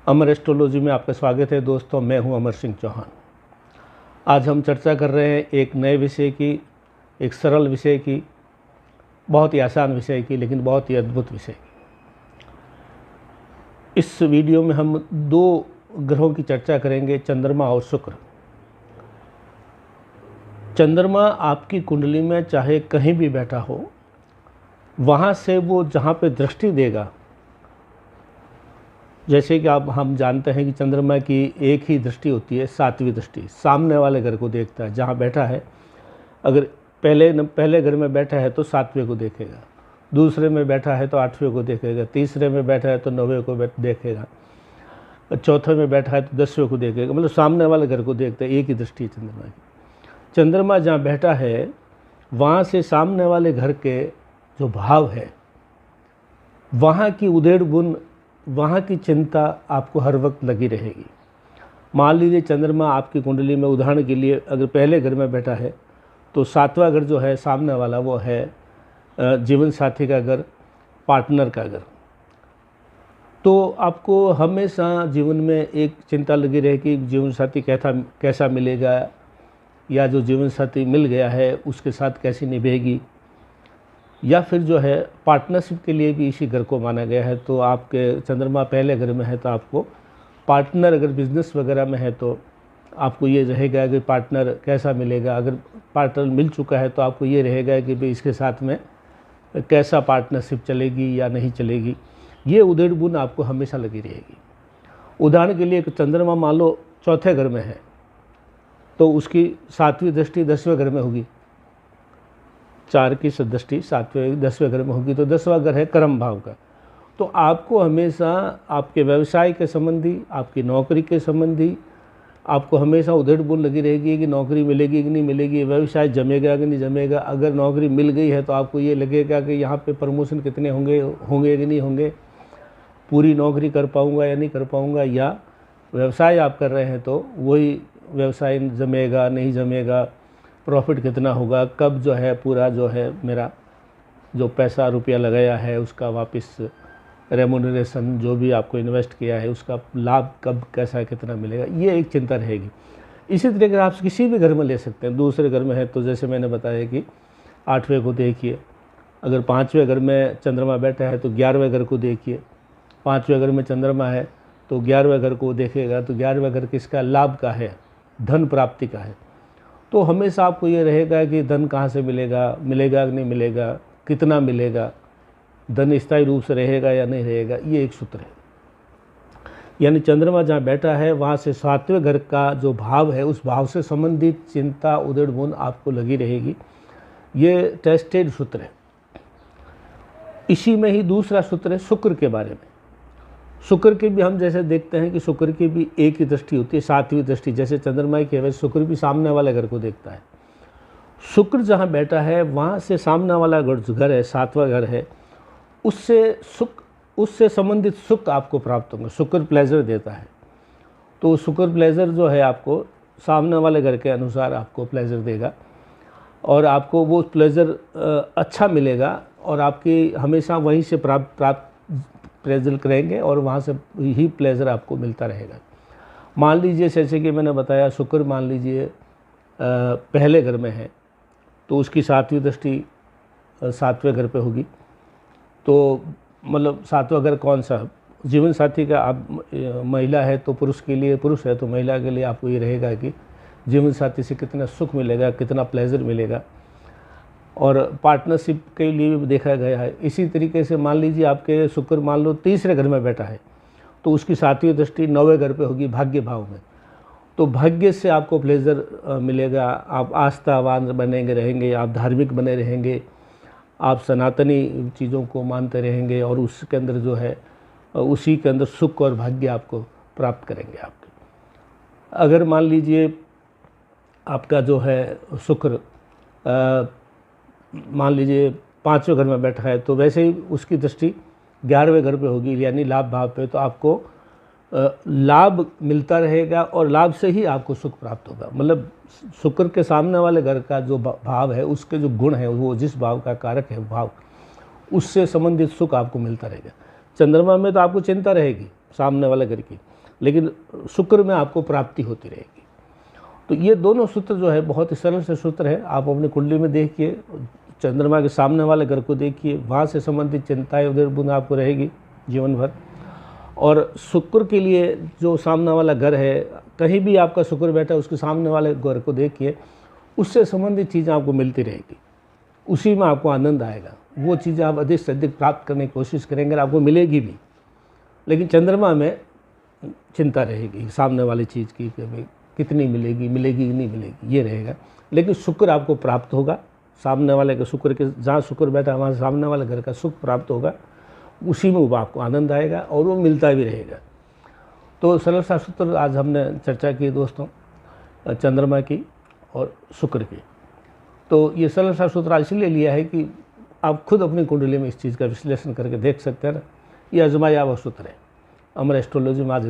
अमर astrology में आपका स्वागत है दोस्तों। मैं हूं अमर सिंह चौहान। आज हम चर्चा कर रहे हैं एक नए विषय की, एक सरल विषय की, बहुत ही आसान विषय की, लेकिन बहुत ही अद्भुत विषय की। इस वीडियो में हम दो ग्रहों की चर्चा करेंगे, चंद्रमा और शुक्र। चंद्रमा आपकी कुंडली में चाहे कहीं भी बैठा हो, वहाँ से वो जहाँ पे दृष्टि देगा, जैसे कि हम जानते हैं कि चंद्रमा की एक ही दृष्टि होती है, सातवीं दृष्टि। सामने वाले घर को देखता है, जहाँ बैठा है। अगर पहले घर में बैठा है तो सातवें को देखेगा, दूसरे में बैठा है तो आठवें को देखेगा, तीसरे में बैठा है तो नौवें को देखेगा, चौथे में बैठा है तो 10वें को देखेगा। मतलब सामने वाले घर को देखता है, एक ही दृष्टि है चंद्रमा की। चंद्रमा जहाँ बैठा है वहाँ से सामने वाले घर के जो भाव है, वहाँ की उधेड़ बुन, वहाँ की चिंता आपको हर वक्त लगी रहेगी। मान लीजिए चंद्रमा आपकी कुंडली में, उदाहरण के लिए अगर पहले घर में बैठा है तो सातवां घर जो है सामने वाला, वो है जीवन साथी का घर, पार्टनर का घर। तो आपको हमेशा जीवन में एक चिंता लगी रहेगी, जीवन साथी कैसा मिलेगा, या जो जीवन साथी मिल गया है उसके साथ कैसी निभेगी। या फिर जो है पार्टनरशिप के लिए भी इसी घर को माना गया है। तो आपके चंद्रमा पहले घर में है तो आपको पार्टनर, अगर बिजनेस वगैरह में है तो आपको ये रहेगा कि पार्टनर कैसा मिलेगा। अगर पार्टनर मिल चुका है तो आपको ये रहेगा कि भाई इसके साथ में कैसा पार्टनरशिप चलेगी या नहीं चलेगी। ये उधेड़ बुन आपको हमेशा लगी रहेगी। उदाहरण के लिए चंद्रमा मान लो चौथे घर में है तो उसकी सातवीं दृष्टि 10वें घर में होगी। 4 की दृष्टि 7वें 10वें घर में होगी तो 10वां घर है कर्म भाव का। तो आपको हमेशा आपके व्यवसाय के संबंधी, आपकी नौकरी के संबंधी आपको हमेशा उधेड़ बुन लगी रहेगी कि नौकरी मिलेगी कि नहीं मिलेगी, व्यवसाय जमेगा कि नहीं जमेगा। अगर नौकरी मिल गई है तो आपको ये लगेगा कि यहाँ पे प्रमोशन कितने होंगे कि नहीं होंगे, पूरी नौकरी कर पाऊँगा या नहीं कर पाऊँगा। या व्यवसाय आप कर रहे हैं तो वही व्यवसाय जमेगा नहीं जमेगा, प्रॉफिट कितना होगा, कब जो है पूरा जो है मेरा जो पैसा रुपया लगाया है उसका वापस रेमुनरेशन, जो भी आपको इन्वेस्ट किया है उसका लाभ कब कैसा कितना मिलेगा, ये एक चिंता रहेगी। इसी तरीके आप किसी भी घर में ले सकते हैं। दूसरे घर में है तो जैसे मैंने बताया कि 8वें को देखिए। अगर 5वें घर में चंद्रमा बैठा है तो 11वें घर को देखिए। 5वें घर में चंद्रमा है तो 11वें घर को देखेगा तो 11वें घर किसका, लाभ का है, धन प्राप्ति का है। तो हमेशा आपको ये रहेगा कि धन कहाँ से मिलेगा, मिलेगा कि नहीं मिलेगा, कितना मिलेगा, धन स्थायी रूप से रहेगा या नहीं रहेगा। ये एक सूत्र है। यानी चंद्रमा जहाँ बैठा है वहाँ से 7वें घर का जो भाव है, उस भाव से संबंधित चिंता उधेड़ बुन आपको लगी रहेगी। ये टेस्टेड सूत्र है। इसी में ही दूसरा सूत्र है शुक्र के बारे में। शुक्र की भी हम जैसे देखते हैं कि शुक्र की भी एक ही दृष्टि होती है, 7वीं दृष्टि। जैसे चंद्रमा की है शुक्र भी सामने वाले घर को देखता है। शुक्र जहाँ बैठा है वहाँ से सामने वाला घर है, 7वां घर है, उससे संबंधित सुख आपको प्राप्त होंगे। शुक्र प्लेजर देता है तो शुक्र प्लेजर जो है आपको सामने वाले घर के अनुसार आपको प्लेजर देगा और आपको वो प्लेजर अच्छा मिलेगा और आपकी हमेशा वहीं से प्राप्त प्लेजर करेंगे और वहाँ से ही प्लेजर आपको मिलता रहेगा। मान लीजिए जैसे कि मैंने बताया, शुक्र मान लीजिए पहले घर में है तो उसकी 7वीं दृष्टि 7वें घर पे होगी। तो मतलब 7वां घर कौन सा, जीवन साथी का। आप महिला है तो पुरुष के लिए, पुरुष है तो महिला के लिए आपको ये रहेगा कि जीवन साथी से कितना सुख मिलेगा, कितना प्लेजर मिलेगा। और पार्टनरशिप के लिए भी देखा गया है। इसी तरीके से मान लीजिए आपके शुक्र मान लो तीसरे घर में बैठा है तो उसकी 7वीं दृष्टि 9वें घर पे होगी, भाग्य भाव में। तो भाग्य से आपको प्लेजर मिलेगा, आप आस्थावान बनेंगे रहेंगे, आप धार्मिक बने रहेंगे, आप सनातनी चीज़ों को मानते रहेंगे और उसके अंदर जो है उसी के अंदर सुख और भाग्य आपको प्राप्त करेंगे आपके। अगर मान लीजिए आपका जो है शुक्र मान लीजिए 5वें घर में बैठा है तो वैसे ही उसकी दृष्टि 11वें घर पे होगी, यानी लाभ भाव पे। तो आपको लाभ मिलता रहेगा और लाभ से ही आपको सुख प्राप्त होगा। मतलब शुक्र के सामने वाले घर का जो भाव है, उसके जो गुण है, वो जिस भाव का कारक है भाव, उससे संबंधित सुख आपको मिलता रहेगा। चंद्रमा में तो आपको चिंता रहेगी सामने वाले घर की, लेकिन शुक्र में आपको प्राप्ति होती रहेगी। तो ये दोनों सूत्र जो है बहुत ही सरल से सूत्र है। आप अपनी कुंडली में देखिए, चंद्रमा के सामने वाले घर को देखिए, वहाँ से संबंधित चिंताएं उधर बुन आपको रहेगी जीवन भर। और शुक्र के लिए जो सामने वाला घर है, कहीं भी आपका शुक्र बैठा है उसके सामने वाले घर को देखिए, उससे संबंधित चीज़ें आपको मिलती रहेगी, उसी में आपको आनंद आएगा। वो चीज़ें आप अधिक से अधिक प्राप्त करने की कोशिश करेंगे, आपको मिलेगी भी। लेकिन चंद्रमा में चिंता रहेगी सामने वाली चीज़ की कि भाई कितनी मिलेगी, मिलेगी कि नहीं मिलेगी, ये रहेगा। लेकिन शुक्र आपको प्राप्त होगा, सामने वाले के शुक्र के जहाँ शुक्र बैठा है वहाँ सामने वाले घर का सुख प्राप्त होगा, उसी में वो आपको आनंद आएगा और वो मिलता भी रहेगा। तो सरल सा सूत्र आज हमने चर्चा की दोस्तों, चंद्रमा की और शुक्र की। तो ये सरल सा सूत्र आज इसलिए लिया है कि आप खुद अपनी कुंडली में इस चीज़ का विश्लेषण करके देख सकते हैं ना। ये आजमाया हुआ सूत्र है। अमर एस्ट्रोलॉजी में आज